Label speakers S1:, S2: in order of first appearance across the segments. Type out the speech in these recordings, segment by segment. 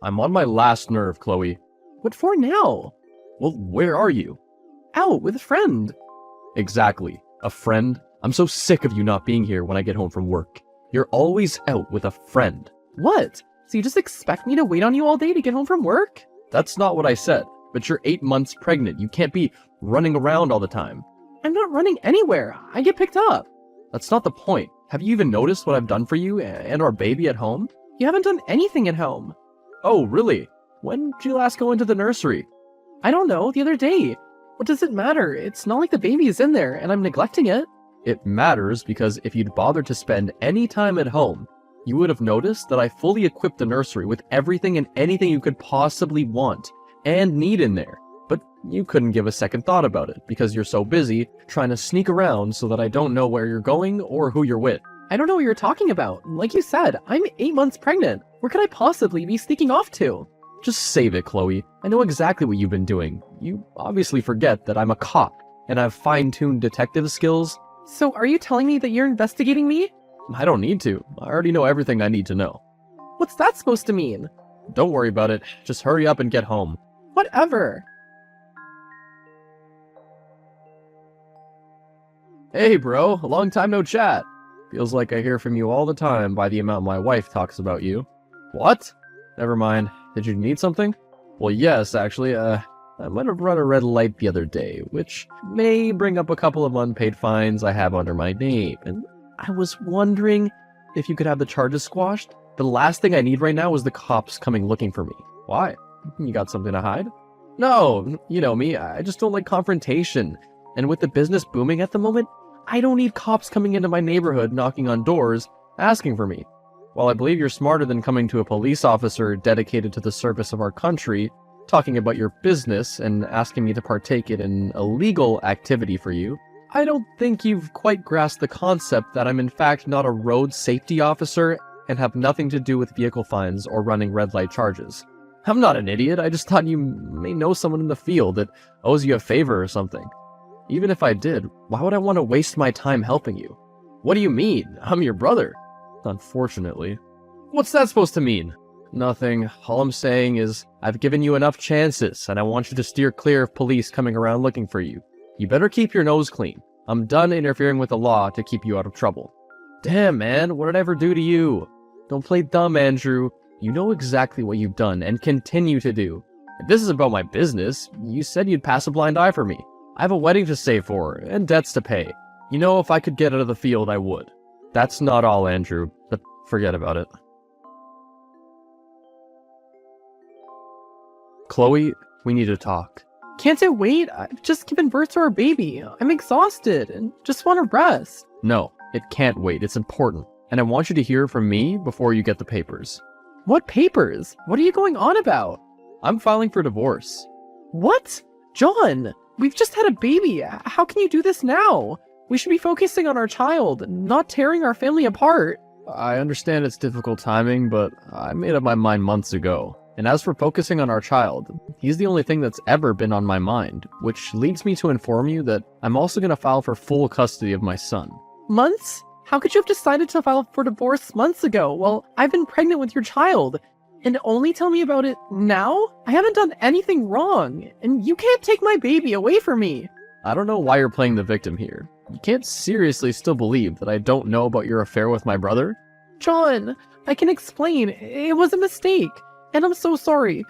S1: I'm on my last nerve, Chloe.
S2: What for now?
S1: Well, where are you?
S2: Out with a friend.
S1: Exactly. A friend? I'm so sick of you not being here when I get home from work. You're always out with a friend.
S2: What? So you just expect me to wait on you all day to get home from work?
S1: That's not what I said. But you're 8 months pregnant. You can't be running around all the time.
S2: I'm not running anywhere. I get picked up.
S1: That's not the point. Have you even noticed what I've done for you and our baby at home?
S2: You haven't done anything at home.
S1: Oh, really? When did you last go into the nursery?
S2: I don't know, the other day. What does it matter? It's not like the baby is in there and I'm neglecting it.
S1: It matters because if you'd bothered to spend any time at home, you would have noticed that I fully equipped the nursery with everything and anything you could possibly want and need in there. But you couldn't give a second thought about it because you're so busy trying to sneak around so that I don't know where you're going or who you're with.
S2: I don't know what you're talking about. Like you said, I'm 8 months pregnant. Where could I possibly be sneaking off to?
S1: Just save it, Chloe. I know exactly what you've been doing. You obviously forget that I'm a cop and I have fine-tuned detective skills.
S2: So are you telling me that you're investigating me?
S1: I don't need to. I already know everything I need to know.
S2: What's that supposed to mean?
S1: Don't worry about it. Just hurry up and get home.
S2: Whatever.
S1: Hey bro, a long time no chat. Feels like I hear from you all the time by the amount my wife talks about you. What? Never mind. Did you need something? Well, yes, actually, I might have run a red light the other day, which may bring up a couple of unpaid fines I have under my name, and I was wondering if you could have the charges squashed. The last thing I need right now is the cops coming looking for me. Why? You got something to hide? No, you know me, I just don't like confrontation, and with the business booming at the moment, I don't need cops coming into my neighborhood knocking on doors, asking for me. While I believe you're smarter than coming to a police officer dedicated to the service of our country, talking about your business and asking me to partake in an illegal activity for you, I don't think you've quite grasped the concept that I'm in fact not a road safety officer and have nothing to do with vehicle fines or running red light charges. I'm not an idiot, I just thought you may know someone in the field that owes you a favor or something. Even if I did, why would I want to waste my time helping you? What do you mean? I'm your brother. Unfortunately. What's that supposed to mean? Nothing. All I'm saying is, I've given you enough chances, and I want you to steer clear of police coming around looking for you. You better keep your nose clean. I'm done interfering with the law to keep you out of trouble. Damn, man, what did I ever do to you? Don't play dumb, Andrew. You know exactly what you've done, and continue to do. If this is about my business, you said you'd pass a blind eye for me. I have a wedding to save for, and debts to pay. You know, if I could get out of the field, I would. That's not all, Andrew, but forget about it. Chloe, we need to talk.
S2: Can't it wait? I've just given birth to our baby. I'm exhausted and just want to rest.
S1: No, it can't wait. It's important. And I want you to hear from me before you get the papers.
S2: What papers? What are you going on about?
S1: I'm filing for divorce.
S2: What? John, we've just had a baby. How can you do this now? We should be focusing on our child, not tearing our family apart.
S1: I understand it's difficult timing, but I made up my mind months ago. And as for focusing on our child, he's the only thing that's ever been on my mind, which leads me to inform you that I'm also going to file for full custody of my son.
S2: Months? How could you have decided to file for divorce months ago? Well, I've been pregnant with your child. And only tell me about it now? I haven't done anything wrong, and you can't take my baby away from me.
S1: I don't know why you're playing the victim here. You can't seriously still believe that I don't know about your affair with my brother?
S2: John, I can explain. It was a mistake. And I'm so sorry.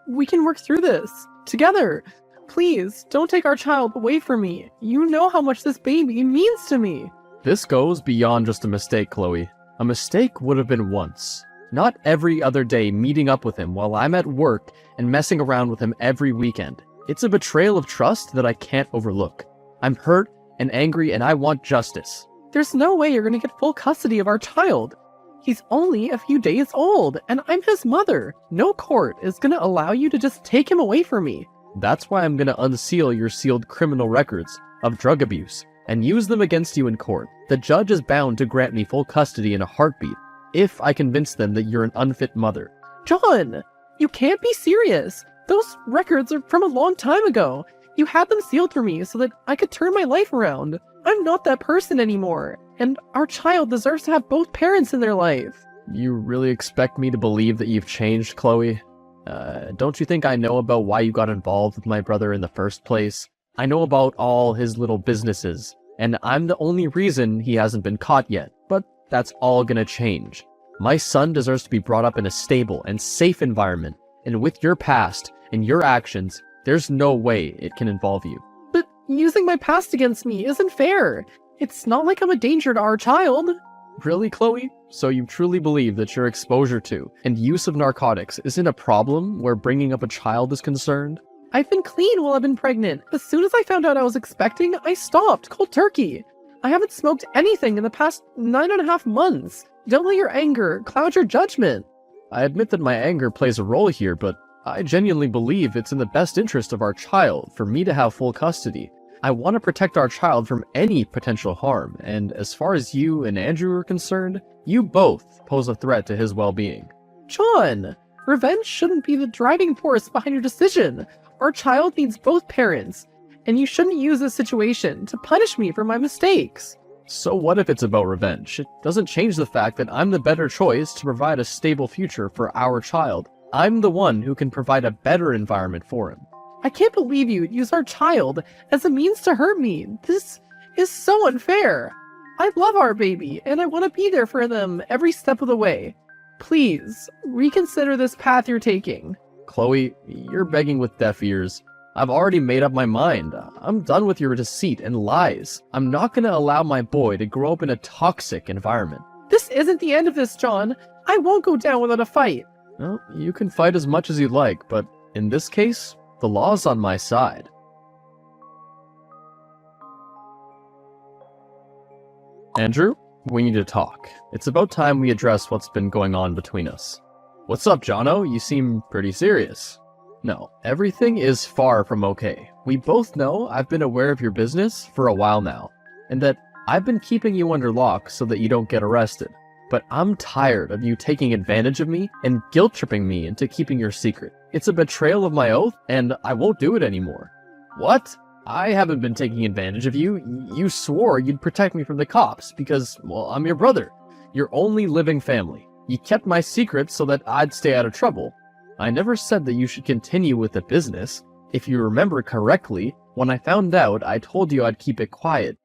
S2: We can work through this. Together. Please, don't take our child away from me. You know how much this baby means to me.
S1: This goes beyond just a mistake, Chloe. A mistake would have been once. Not every other day meeting up with him while I'm at work and messing around with him every weekend. It's a betrayal of trust that I can't overlook. I'm hurt and angry and I want justice.
S2: There's no way you're gonna get full custody of our child. He's only a few days old, and I'm his mother. No court is gonna allow you to just take him away from me.
S1: That's why I'm gonna unseal your sealed criminal records of drug abuse and use them against you in court. The judge is bound to grant me full custody in a heartbeat if I convince them that you're an unfit mother.
S2: John, you can't be serious. Those records are from a long time ago. You had them sealed for me so that I could turn my life around. I'm not that person anymore, and our child deserves to have both parents in their life.
S1: You really expect me to believe that you've changed, Chloe? Don't you think I know about why you got involved with my brother in the first place? I know about all his little businesses, and I'm the only reason he hasn't been caught yet, but that's all gonna change. My son deserves to be brought up in a stable and safe environment, and with your past and your actions, there's no way it can involve you.
S2: But using my past against me isn't fair. It's not like I'm a danger to our child.
S1: Really, Chloe? So you truly believe that your exposure to and use of narcotics isn't a problem where bringing up a child is concerned?
S2: I've been clean while I've been pregnant. As soon as I found out I was expecting, I stopped, cold turkey. I haven't smoked anything in the past 9.5 months. Don't let your anger cloud your judgment.
S1: I admit that my anger plays a role here, but I genuinely believe it's in the best interest of our child for me to have full custody. I want to protect our child from any potential harm, and as far as you and Andrew are concerned, you both pose a threat to his well-being.
S2: John, revenge shouldn't be the driving force behind your decision. Our child needs both parents, and you shouldn't use this situation to punish me for my mistakes.
S1: So what if it's about revenge? It doesn't change the fact that I'm the better choice to provide a stable future for our child. I'm the one who can provide a better environment for him.
S2: I can't believe you'd use our child as a means to hurt me. This is so unfair. I love our baby, and I want to be there for them every step of the way. Please, reconsider this path you're taking.
S1: Chloe, you're begging with deaf ears. I've already made up my mind. I'm done with your deceit and lies. I'm not going to allow my boy to grow up in a toxic environment.
S2: This isn't the end of this, John. I won't go down without a fight.
S1: Well, you can fight as much as you like, but in this case, the law's on my side. Andrew, we need to talk. It's about time we address what's been going on between us. What's up, Jono? You seem pretty serious. No, everything is far from okay. We both know I've been aware of your business for a while now, and that I've been keeping you under lock so that you don't get arrested. But I'm tired of you taking advantage of me and guilt-tripping me into keeping your secret. It's a betrayal of my oath, and I won't do it anymore. What? I haven't been taking advantage of you. You swore you'd protect me from the cops because, well, I'm your brother. Your only living family. You kept my secret so that I'd stay out of trouble. I never said that you should continue with the business. If you remember correctly, when I found out, I told you I'd keep it quiet.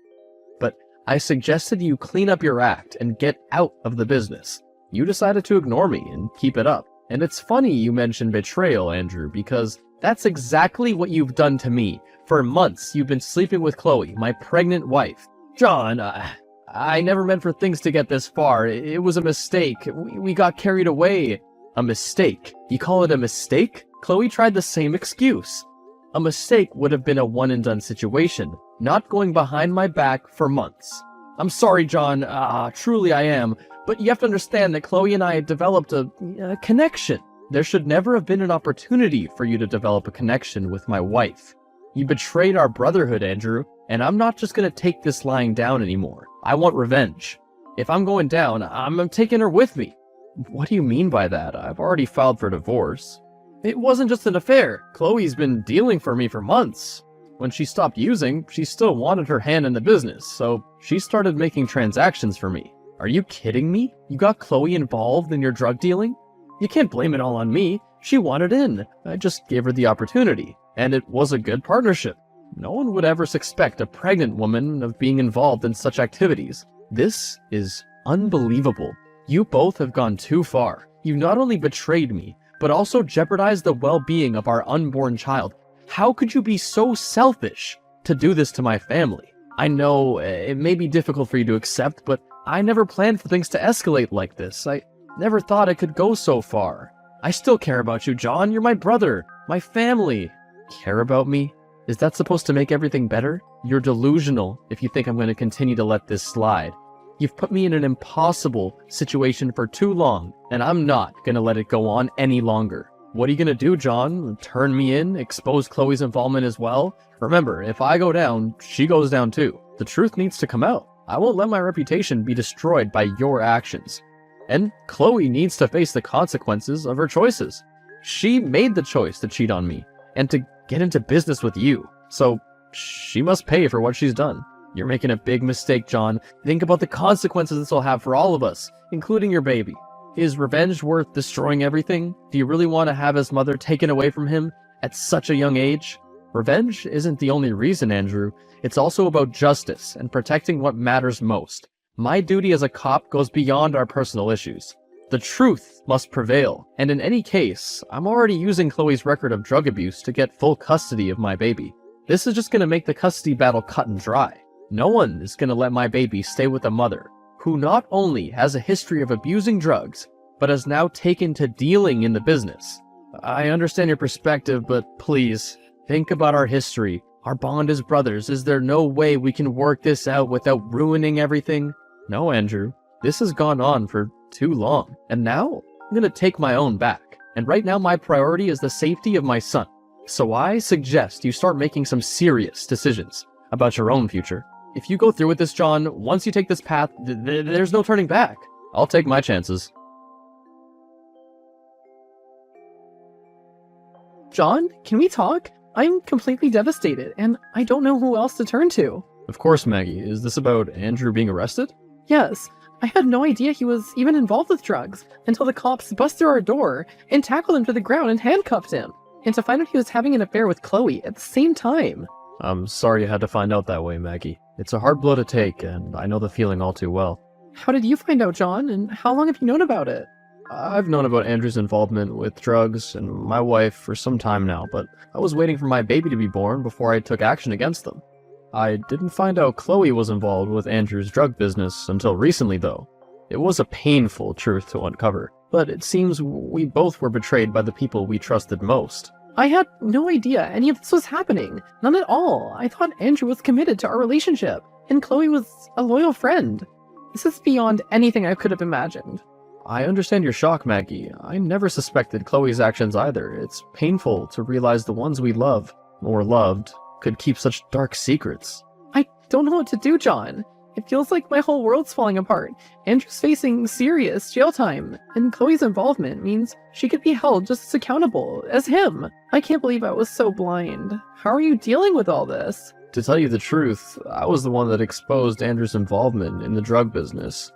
S1: But I suggested you clean up your act and get out of the business. You decided to ignore me and keep it up. And it's funny you mentioned betrayal, Andrew, because that's exactly what you've done to me. For months, you've been sleeping with Chloe, my pregnant wife. John, I never meant for things to get this far. It was a mistake. We got carried away. A mistake? You call it a mistake? Chloe tried the same excuse. A mistake would have been a one-and-done situation, not going behind my back for months. I'm sorry, John. Truly I am. But you have to understand that Chloe and I had developed a connection. There should never have been an opportunity for you to develop a connection with my wife. You betrayed our brotherhood, Andrew, and I'm not just gonna take this lying down anymore. I want revenge. If I'm going down, I'm taking her with me. What do you mean by that? I've already filed for divorce. It wasn't just an affair. Chloe's been dealing for me for months. When she stopped using, she still wanted her hand in the business, so she started making transactions for me. Are you kidding me? You got Chloe involved in your drug dealing? You can't blame it all on me. She wanted in. I just gave her the opportunity, and it was a good partnership. No one would ever suspect a pregnant woman of being involved in such activities. This is unbelievable. You both have gone too far. You not only betrayed me, but also jeopardized the well-being of our unborn child. How could you be so selfish to do this to my family? I know it may be difficult for you to accept, but I never planned for things to escalate like this. I never thought it could go so far. I still care about you, John. You're my brother, my family. Care about me? Is that supposed to make everything better? You're delusional if you think I'm going to continue to let this slide. You've put me in an impossible situation for too long, and I'm not going to let it go on any longer. What are you going to do, John? Turn me in? Expose Chloe's involvement as well? Remember, if I go down, she goes down too. The truth needs to come out. I won't let my reputation be destroyed by your actions. And Chloe needs to face the consequences of her choices. She made the choice to cheat on me, and to get into business with you. So, she must pay for what she's done. You're making a big mistake, John. Think about the consequences this will have for all of us, including your baby. Is revenge worth destroying everything? Do you really want to have his mother taken away from him at such a young age? Revenge isn't the only reason, Andrew. It's also about justice and protecting what matters most. My duty as a cop goes beyond our personal issues. The truth must prevail, and in any case, I'm already using Chloe's record of drug abuse to get full custody of my baby. This is just going to make the custody battle cut and dry. No one is going to let my baby stay with a mother who not only has a history of abusing drugs, but has now taken to dealing in the business. I understand your perspective, but please, think about our history. Our bond as brothers. Is there no way we can work this out without ruining everything? No, Andrew. This has gone on for too long, and now I'm gonna take my own back. And right now my priority is the safety of my son. So I suggest you start making some serious decisions about your own future. If you go through with this, John, once you take this path, there's no turning back. I'll take my chances.
S2: John, can we talk? I'm completely devastated, and I don't know who else to turn to.
S1: Of course, Maggie. Is this about Andrew being arrested?
S2: Yes, I had no idea he was even involved with drugs until the cops bust through our door and tackled him to the ground and handcuffed him. And to find out he was having an affair with Chloe at the same time.
S1: I'm sorry you had to find out that way, Maggie. It's a hard blow to take, and I know the feeling all too well.
S2: How did you find out, John, and how long have you known about it?
S1: I've known about Andrew's involvement with drugs and my wife for some time now, but I was waiting for my baby to be born before I took action against them. I didn't find out Chloe was involved with Andrew's drug business until recently, though. It was a painful truth to uncover, but it seems we both were betrayed by the people we trusted most.
S2: I had no idea any of this was happening. None at all. I thought Andrew was committed to our relationship, and Chloe was a loyal friend. This is beyond anything I could have imagined.
S1: I understand your shock, Maggie. I never suspected Chloe's actions either. It's painful to realize the ones we love, or loved, could keep such dark secrets.
S2: I don't know what to do, John. It feels like my whole world's falling apart. Andrew's facing serious jail time, and Chloe's involvement means she could be held just as accountable as him. I can't believe I was so blind. How are you dealing with all this?
S1: To tell you the truth, I was the one that exposed Andrew's involvement in the drug business.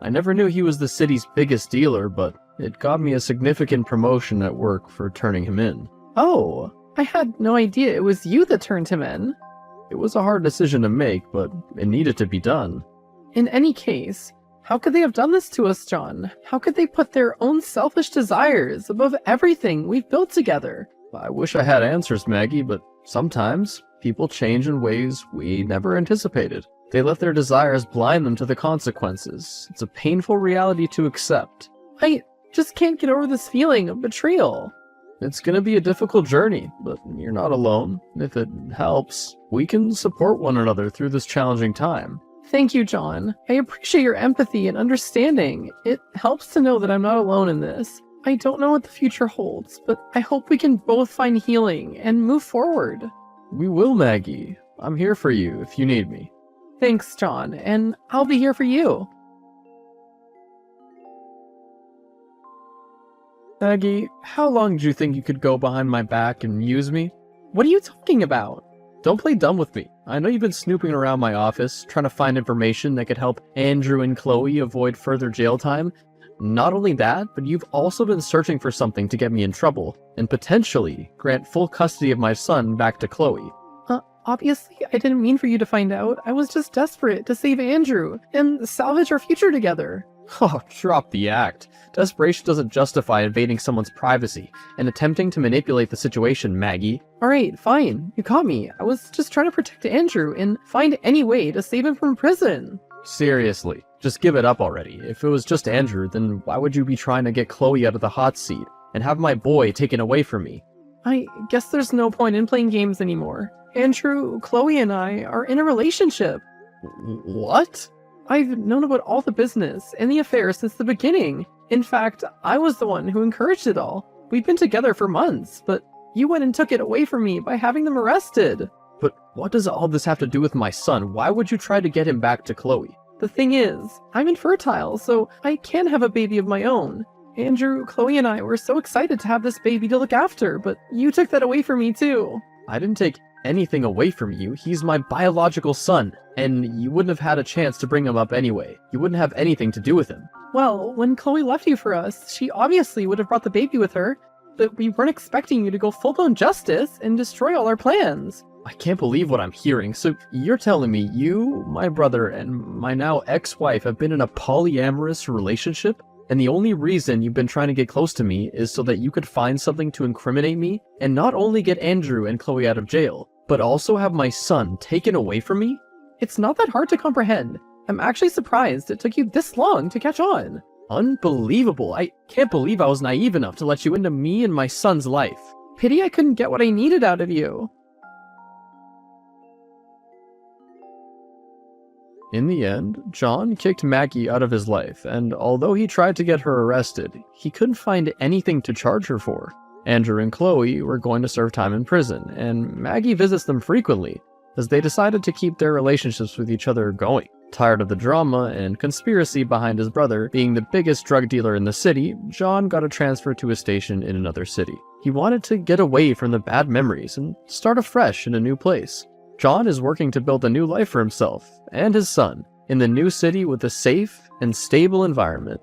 S1: I never knew he was the city's biggest dealer, but it got me a significant promotion at work for turning him in.
S2: Oh, I had no idea it was you that turned him in.
S1: It was a hard decision to make, but it needed to be done.
S2: In any case, how could they have done this to us, John? How could they put their own selfish desires above everything we've built together?
S1: I wish I had answers, Maggie, but sometimes people change in ways we never anticipated. They let their desires blind them to the consequences. It's a painful reality to accept.
S2: I just can't get over this feeling of betrayal.
S1: It's gonna be a difficult journey, but you're not alone. If it helps, we can support one another through this challenging time.
S2: Thank you, John. I appreciate your empathy and understanding. It helps to know that I'm not alone in this. I don't know what the future holds, but I hope we can both find healing and move forward.
S1: We will, Maggie. I'm here for you if you need me.
S2: Thanks, John, and I'll be here for you.
S1: Maggie, how long do you think you could go behind my back and use me?
S2: What are you talking about?
S1: Don't play dumb with me. I know you've been snooping around my office, trying to find information that could help Andrew and Chloe avoid further jail time. Not only that, but you've also been searching for something to get me in trouble, and potentially grant full custody of my son back to Chloe.
S2: Obviously, I didn't mean for you to find out. I was just desperate to save Andrew and salvage our future together.
S1: Oh, drop the act. Desperation doesn't justify invading someone's privacy and attempting to manipulate the situation, Maggie.
S2: Alright, fine. You caught me. I was just trying to protect Andrew and find any way to save him from prison.
S1: Seriously, just give it up already. If it was just Andrew, then why would you be trying to get Chloe out of the hot seat and have my boy taken away from me?
S2: I guess there's no point in playing games anymore. Andrew, Chloe, and I are in a relationship.
S1: What?
S2: I've known about all the business and the affair since the beginning. In fact, I was the one who encouraged it all. We've been together for months, but you went and took it away from me by having them arrested.
S1: But what does all this have to do with my son? Why would you try to get him back to Chloe?
S2: The thing is, I'm infertile, so I can have a baby of my own. Andrew, Chloe, and I were so excited to have this baby to look after, but you took that away from me too.
S1: I didn't take anything away from you. He's my biological son, and you wouldn't have had a chance to bring him up anyway. You wouldn't have anything to do with him.
S2: Well, when Chloe left you for us, she obviously would have brought the baby with her, but we weren't expecting you to go full-blown justice and destroy all our plans.
S1: I can't believe what I'm hearing. So you're telling me you, my brother, and my now ex-wife have been in a polyamorous relationship? And the only reason you've been trying to get close to me is so that you could find something to incriminate me and not only get Andrew and Chloe out of jail, but also have my son taken away from me?
S2: It's not that hard to comprehend. I'm actually surprised it took you this long to catch on.
S1: Unbelievable. I can't believe I was naive enough to let you into me and my son's life.
S2: Pity I couldn't get what I needed out of you.
S1: In the end, John kicked Maggie out of his life, and although he tried to get her arrested, he couldn't find anything to charge her for. Andrew and Chloe were going to serve time in prison, and Maggie visits them frequently, as they decided to keep their relationships with each other going. Tired of the drama and conspiracy behind his brother being the biggest drug dealer in the city, John got a transfer to a station in another city. He wanted to get away from the bad memories and start afresh in a new place. John is working to build a new life for himself and his son in the new city with a safe and stable environment.